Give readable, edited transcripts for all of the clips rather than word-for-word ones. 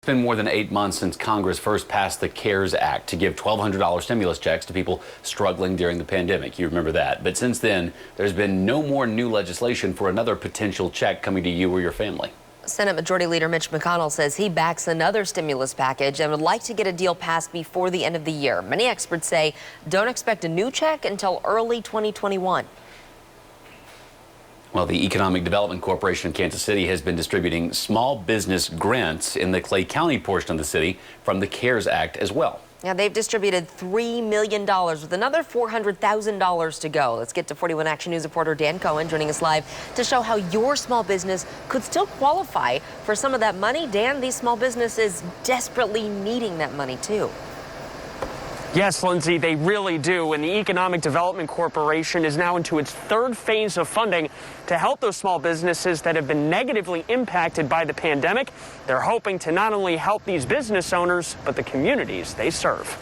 It's been more than 8 months since Congress first passed the CARES Act to give $1,200 stimulus checks to people struggling during the pandemic. You remember that. But since then, there's been no more new legislation for another potential check coming to you or your family. Senate Majority Leader Mitch McConnell says he backs another stimulus package and would like to get a deal passed before the end of the year. Many experts say don't expect a new check until early 2021. Well, the Economic Development Corporation in Kansas City has been distributing small business grants in the Clay County portion of the city from the CARES Act as well. Yeah, they've distributed $3 million with another $400,000 to go. Let's get to 41 Action News reporter Dan Cohen joining us live to show how your small business could still qualify for some of that money. Dan, these small businesses desperately needing that money too. Yes, Lindsay, they really do. And the Economic Development Corporation is now into its third phase of funding to help those small businesses that have been negatively impacted by the pandemic. They're hoping to not only help these business owners, but the communities they serve.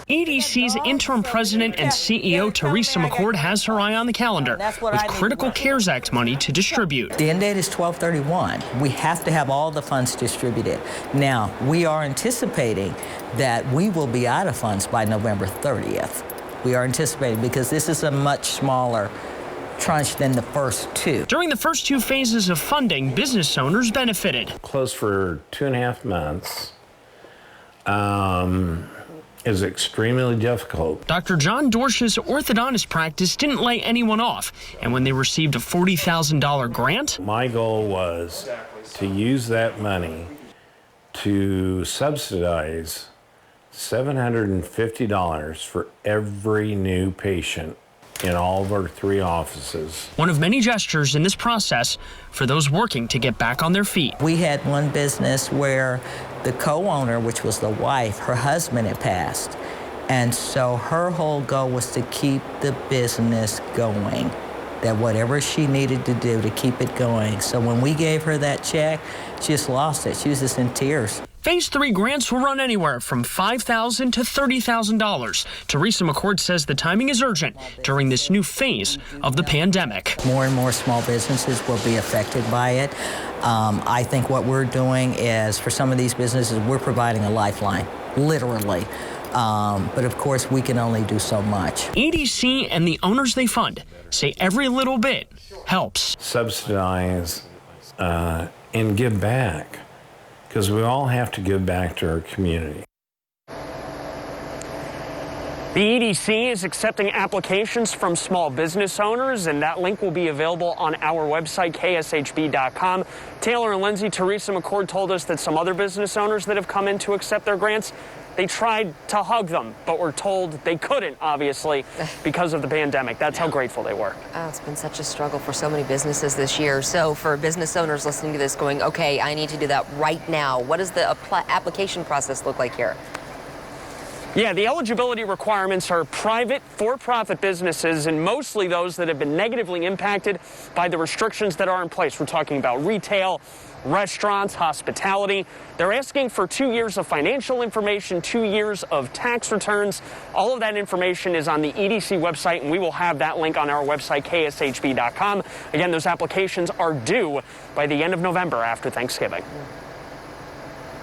EDC's interim president and CEO, Teresa McCord, has her eye on the calendar with critical CARES Act money to distribute. The end date is 12/31. We have to have all the funds distributed. Now, we are anticipating that we will be out of funds by November 30th. We are anticipating because this is a much smaller tranche than the first two. During the first two phases of funding, business owners benefited. Closed for 2.5 months. Is extremely difficult. Dr. John Dorsch's orthodontist practice didn't lay anyone off, and when they received a $40,000 grant, my goal was to use that money to subsidize $750 for every new patient in all of our 3 offices. One of many gestures in this process for those working to get back on their feet. We had one business where the co-owner, which was the wife, her husband had passed. And so her whole goal was to keep the business going, that whatever she needed to do to keep it going. So when we gave her that check, she just lost it. She was just in tears. Phase 3 grants will run anywhere from $5,000 to $30,000. Teresa McCord says the timing is urgent during this new phase of the pandemic. More and more small businesses will be affected by it. I think what we're doing is, for some of these businesses, we're providing a lifeline, literally. But of course, we can only do so much. EDC and the owners they fund say every little bit helps. Subsidize and give back, because we all have to give back to our community. The EDC is accepting applications from small business owners, and that link will be available on our website, kshb.com. Taylor and Lindsay, Teresa McCord told us that some other business owners that have come in to accept their grants, they tried to hug them, but were told they couldn't, obviously, because of the pandemic. That's how grateful they were. Oh, it's been such a struggle for so many businesses this year. So for business owners listening to this going, okay, I need to do that right now, what does the application process look like here? Yeah, the eligibility requirements are private, for-profit businesses, and mostly those that have been negatively impacted by the restrictions that are in place. We're talking about retail, restaurants, hospitality. They're asking for 2 years of financial information, 2 years of tax returns. All of that information is on the EDC website, and we will have that link on our website, kshb.com. Again, those applications are due by the end of November after Thanksgiving.